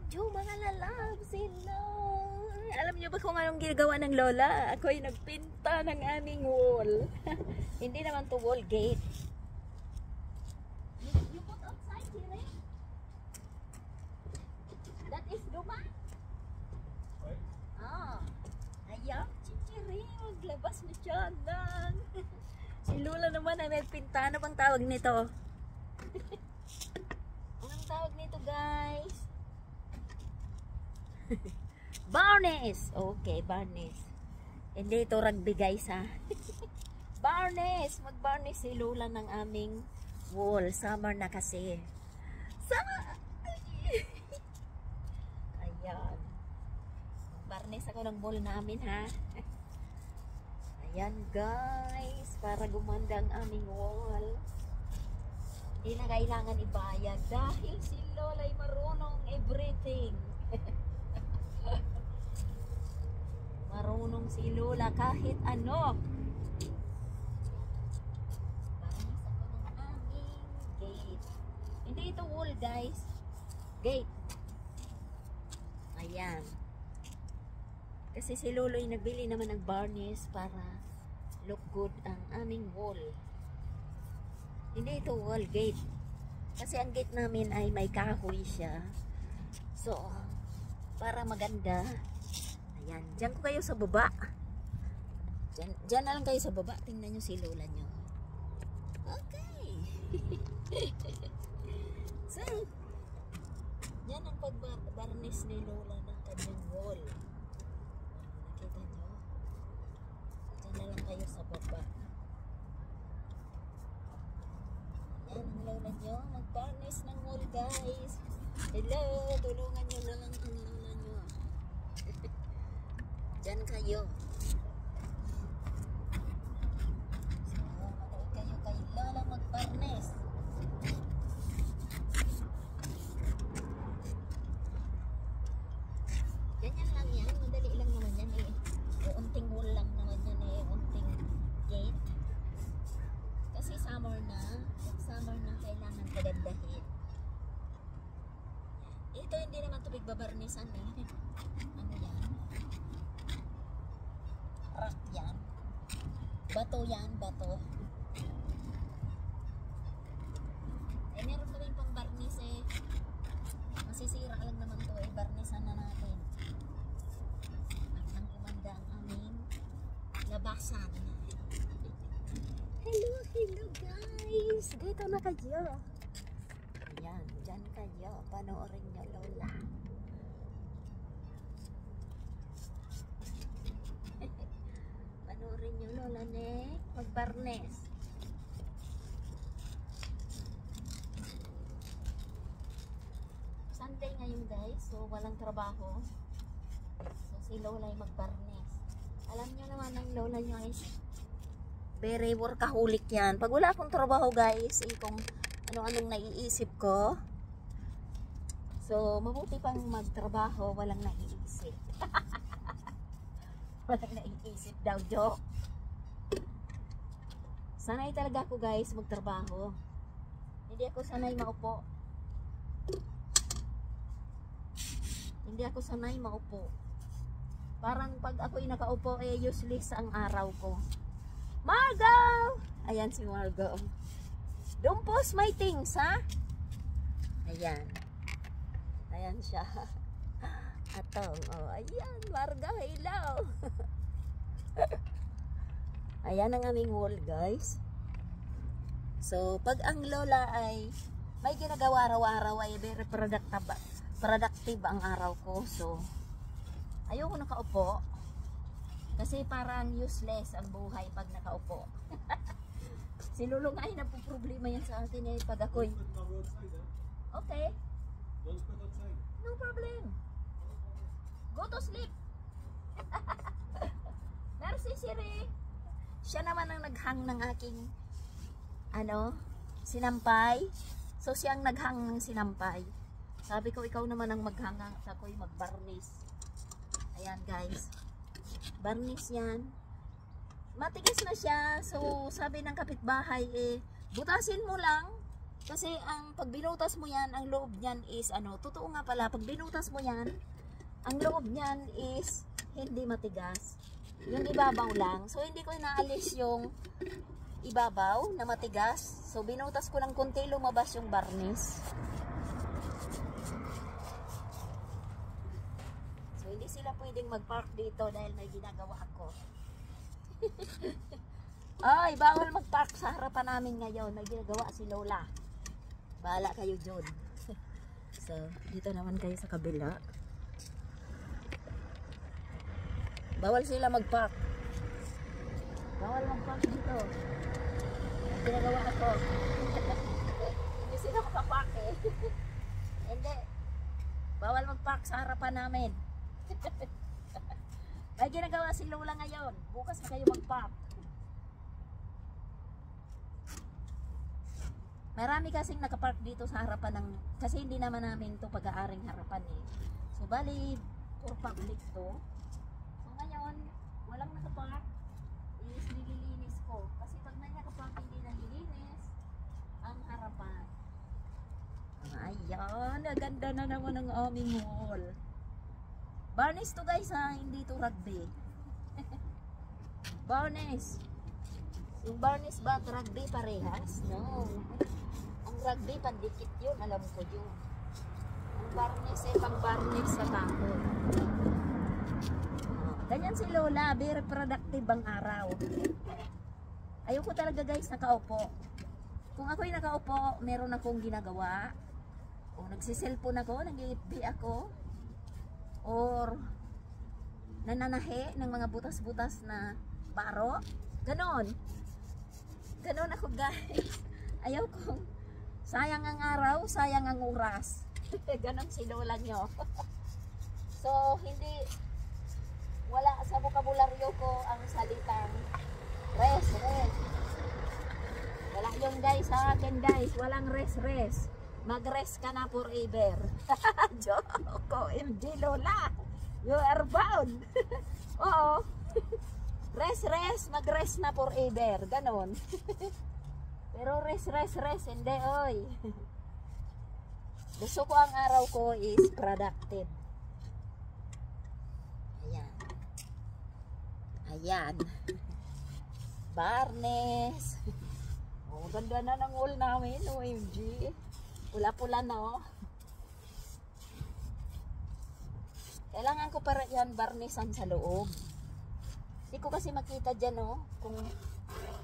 Yo, mga lalabs, hello! Alam niyo ba kung anong ginagawa ng lola? Ako ay nagpinta ng aming wall. Hindi naman to wall, gate. You put outside, Chiri? That is Duma? Ah, ayan, Chiri, maglabas na siya lang. Si Lola naman ay nagpinta. Ano bang tawag nito? Anong tawag nito, guys? Barnes! Okay, Barnes. Hindi ito rugby, guys, ha? Barnes! Mag-Barnes si Lola ng aming wall. Summer na kasi. Summer! Ayan. Mag-Barnes ako ng wall namin, ha? Ayan, guys. Para gumanda ang aming wall. Hindi na kailangan ibayad dahil si Lola ay marunong everything. Marunong si Lola kahit ano. Banis ako ng aming gate. Hindi ito wall, guys. Gate. Ayan. Kasi si Lolo ay nagbili naman ng varnish para look good ang aming wall. Hindi ito wall, gate. Kasi ang gate namin ay may kahoy siya. So, para maganda. Ayan, dyan ko kayo sa baba. Dyan na lang kayo sa baba. Tingnan nyo si Lola nyo. Okay. So, yan ang pag-varnish ni Lola ng kanyang wall. Nakita nyo? Dyan na lang kayo sa baba. Yan ang Lola nyo. Mag-varnish ng wall, guys. Hello, tulungan nyo na lang ang Lola nyo. Diyan kayo. So, manood kayo kay Lola mag-varnish. Ganyan lang yan. Madali lang naman yan eh. Unting wall lang naman yan eh. Unting gate. Kasi summer na. Summer na kailangan kagandahin. Ito hindi naman tubig babarnisan eh. Ano yan? Rock yan. Bato yan, bato. Eh meron kaming pang barnis eh. Masisira lang naman to eh. Barnisan na natin. Ang kumanda ang aming labasan. Hello, hello guys. Dito na kayo. Ayan, dyan kayo. Panoorin nyo, Lola. Panoorin nyo, Lola, ne? Mag-barnes. Sunday ngayon, guys. So, walang trabaho. So, si Lola ay mag-barnes. Alam nyo naman ang Lola nyo is very workaholic yan. Pag wala akong trabaho, guys, kung ano-anong naiisip ko. So, mabuti pang magtrabaho, walang naiisip. Walang naiisip daw, joke. Sanay talaga ako, guys, magtrabaho. Hindi ako sanay maupo. Hindi ako sanay maupo. Parang pag ako'y nakaupo, eh, useless ang araw ko. Margo! Ayan si Margo. Don't post my things, ha? Ayan. Ayan siya. Atong. Oh, ayan. Margo, hello. Ayan ang aming wall, guys. So, pag ang Lola ay may ginagawa araw-araw ay very productive ang araw ko. So, ayoko nakaupo. Kasi parang useless ang buhay pag nakaupo. Si Lulong ay napoproblema yan sa akin eh pag ako'y. Okay. No problem. Go to sleep. Merci, Siri. Siya naman ang naghang ng aking sinampay. So siyang naghang ng sinampay. Sabi ko ikaw naman ang maghang at ako'y mag-varnish. Ayan, guys. Varnish yan. Matigas na siya. So, sabi ng kapitbahay, butasin mo lang. Kasi ang pag binutas mo yan, ang loob niyan is ano, totoo nga pala, pag binutas mo yan, ang loob niyan is hindi matigas. Yung ibabaw lang. So hindi ko inaalis yung ibabaw na matigas. So binutas ko ng konti, lumabas yung varnish. So hindi sila pwedeng mag-park dito dahil may ginagawa ako. Ay, bawal mag-park sa harapan namin ngayon. May ginagawa si Lola. Bahala kayo dyan. So, dito naman kayo sa kabila. Bawal sila mag-park. Bawal mag-park dito. May ginagawa ako. Hindi sila makapark eh. Hindi. Bawal mag-park sa harapan namin. May ginagawa si Lola ngayon. Bukas na kayo mag-park. Marami kasing nakapark dito sa harapan ng, kasi hindi naman namin to pag-aaring harapan eh. So bali, for public to. So ngayon, walang nakapark, is nililinis ko. Kasi pag may nakapark hindi nalilinis ang harapan. Ayan, ganda na naman ang aming mall. Varnish to guys ha, hindi to rugby. Varnish. Yung varnish ba rugby parehas? No. Rugby, pandikit yun, alam ko yun. Ang varnish ay pang varnish sa kahoy. Ganyan si Lola, very productive ang araw. Ayoko talaga guys nakaupo. Kung ako'y nakaupo, meron akong ginagawa. O nagsiselfon ako, nag-FB ako. Or nananahe ng mga butas-butas na paro. Ganon. Ganon ako guys. Ayaw kong sayang ang araw, sayang ang oras. Ganon si Lola nyo. So, hindi, wala sa bokabularyo ko ang salitang rest. Wala yun guys sa akin guys. Walang rest. Mag-rest ka na forever. Joke. OMG Lola. You are bound. Oo. Rest. Mag-rest na forever. Ganon. Pero rest, hindi, oy. Gusto ko ang araw ko is productive. Ayan. Varnish. Oh, ganda na ng wall namin, OMG. Pula-pula na, oh. Kailangan ko para yan varnishan sa loob. Hindi ko kasi makita dyan, oh, kung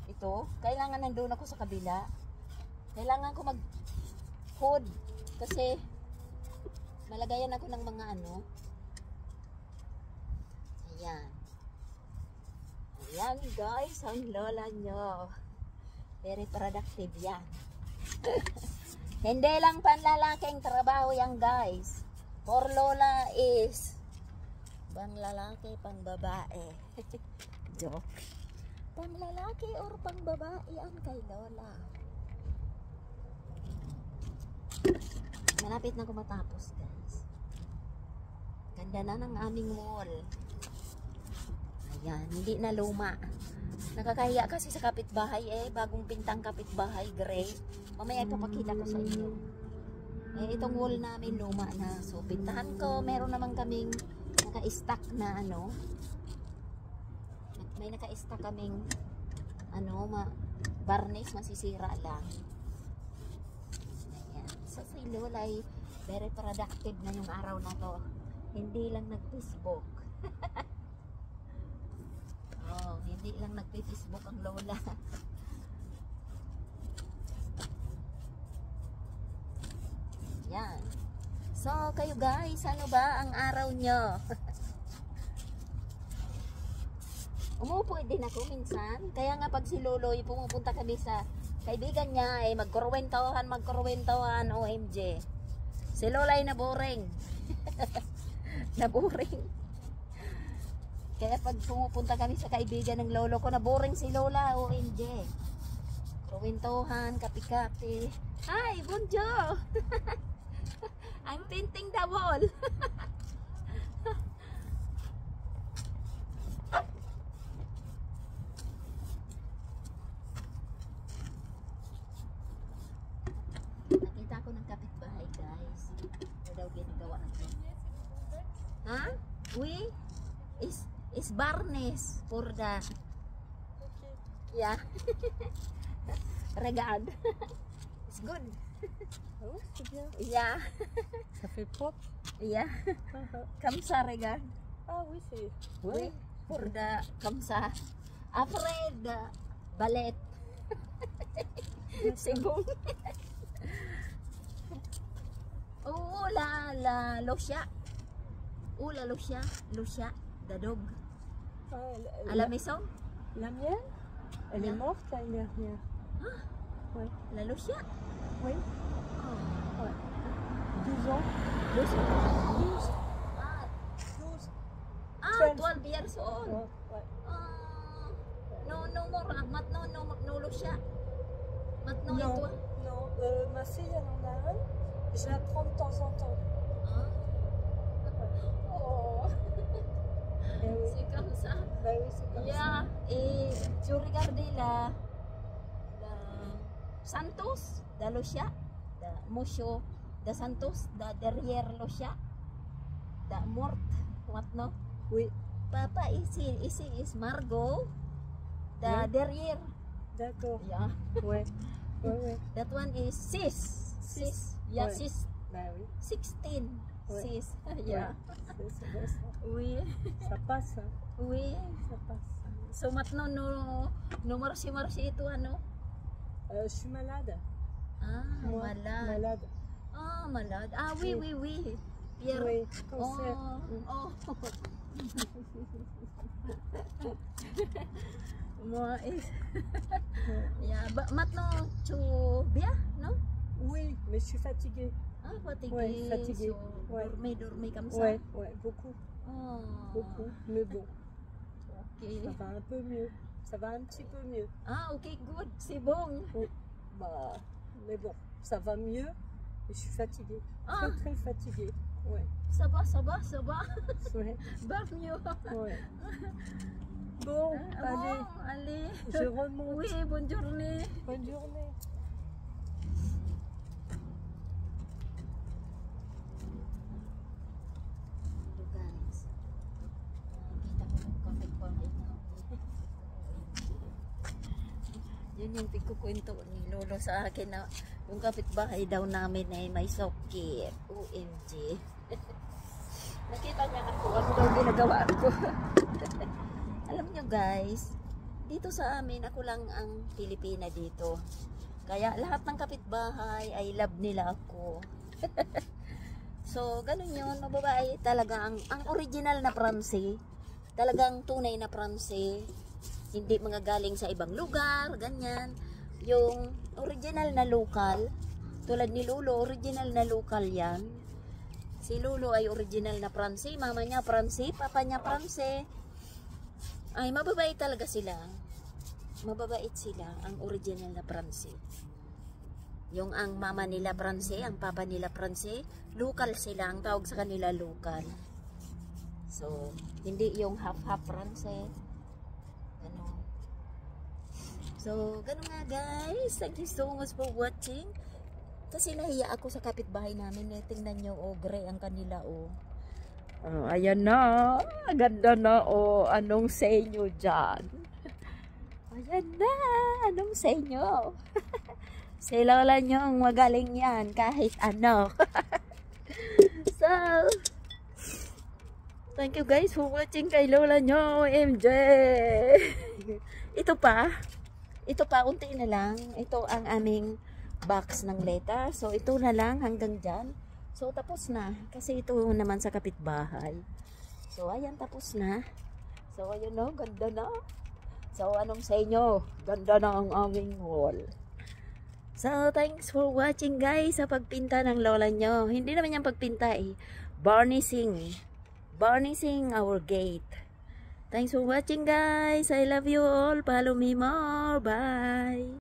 ito, kailangan nandun ako sa kabila. Kailangan ko mag-hood kasi malagayan ako ng mga ano. Ayan. Ayan guys, ang Lola nyo. Very productive yan. Hindi lang panlalaking trabaho yan guys. For Lola is pang lalaki, pang babae. Joke. Pang lalaki or pang babae ang kay Lola. Malapit na ko matapos guys. Ganda na ng aming wall. Ayan, hindi na luma. Nakakahiya kasi sa kapitbahay eh. Bagong pintang kapitbahay, gray. Mamaya ipapakita ko sa inyo. Eh, itong wall namin luma na. So, pintahan ko. Meron naman kaming naka-stack na ano. May naka-stack kaming ano, varnish, masisira lang. Ayan. So si Lola ay very productive na yung araw na to. Hindi lang nag-Facebook. Oh, hindi lang nag-Facebook ang Lola. Yan. So kayo guys, ano ba ang araw nyo? Umupo din ako minsan. Kaya nga pag si Loloy pumupunta kami sa kaibigan niya, eh magkurwentohan, OMG. Si Lola ay naboring. Naboring. Kaya pag pumupunta kami sa kaibigan ng lolo ko, naboring si Lola, OMG. Kurwentohan, kapi-kapi. Hi, bonjour. I'm painting the wall. Huh? We is varnish for the yeah. Regarde. It's good. Ah ouais, c'est bien. Yeah. Ça fait propre. Yeah. Comme ça, regarde. Ah oui, c'est... Oui. Pour the comme ça. Après the ballet. C'est bon. Oh, la Lucia. Oh, la Lucia. Lucia, the dog. Ouais, À la maison. La mienne, elle est morte l'année dernière. Ah, Ouais. la Lucia. Oui. Oh. Ouais. 12 ans. 12. 12. Ah, 12. 12 years old. Ouais. Ouais. Ah, no more. No Lucia. Maintenant, Non, et toi? non. Ma fille, elle en a un. Je la prends de temps en temps. Ah. Oh. Eh oui. C'est comme ça. Bah oui, c'est comme ça. Yeah, et tu regardais la Santos, la Lucia, la Musho, the Santos, the derrière Lucia, the mort, what no? Oui. Papa is Margot, the Oui. derrière. D'accord. Yeah. Ouais. Ouais, ouais. That one is sis. Yeah, Ouais. sis. Bah oui. 16. Ouais. Sis. Yeah. C'est bon ça. Oui. Ça passe, hein. Oui. Ça passe. So matno no marsi ito ano? Je suis malade. Ah, Moi, malade. malade. Ah, malade. Ah, oui. Pierre. Oui, cancer. Oh. Moi is. Yeah, but matno tu bien, no? Oui, mais je suis fatiguée. Ah, fatigué. Ouais, fatigué. So, Ouais. dormi comme ça. Ouais, ouais, beaucoup. Oh. Beaucoup. Mais bon, Ok. ça va un peu mieux. Ça va un petit peu mieux. Ah, ok, good. C'est bon. Bah, mais bon, ça va mieux. Mais je suis fatiguée. Ah. Très, très fatiguée. Ouais. Ça va. Ouais. Va mieux. Ouais. Bon, allez, Bon, allez. je remonte. Oui, bonne journée. Bonne journée. Ito guys, nakita ko yung kapitbahay namin. Yun yung pagkukwento ni Lolo sa akin na yung kapitbahay daw namin ay may sakit. OMG. Nakita niya ako, ano daw ginagawa ko. Alam nyo guys, dito sa amin, ako lang ang Pilipina dito. Kaya lahat ng kapitbahay ay love nila ako. So, ganun yun, mababae talaga ang original na Pranse, talagang tunay na Pranse, hindi mga galing sa ibang lugar, ganyan. Yung original na local, tulad ni Lolo, original na local yan. Si Lolo ay original na Pranse, mama niya Pranse, papa niya Pranse. Ay, mababait talaga sila. Mababait sila, ang original na Pranse. Yung ang mama nila Pranse, ang papa nila Pranse, local sila, ang tawag sa kanila local. So, hindi yung half-half Pranse. Ganun. So, ganun nga guys. Thank you so much for watching. Kasi nahiya ako sa kapitbahay namin. Tingnan nyo, oh, gray ang kanila, oh. Oh, ayan na. Ganda na, oh. Anong sa inyo dyan? Ayan na. Anong sa inyo? Si lola nyo ang magaling yan kahit ano. So, thank you guys for watching kay lola nyo, MJ. Ito pa, unti na lang. Ito ang aming box ng letter. So, ito na lang hanggang dyan. So, tapos na. Kasi ito naman sa kapitbahay. So, ayan, tapos na. So, ayun no, ganda na. So, anong sa inyo? Ganda na ang aming wall. So, thanks for watching guys sa pagpinta ng lola nyo. Hindi naman yung pagpinta eh. Varnishing. Varnishing our gate. Thanks for watching guys. I love you all. Follow me more. Bye.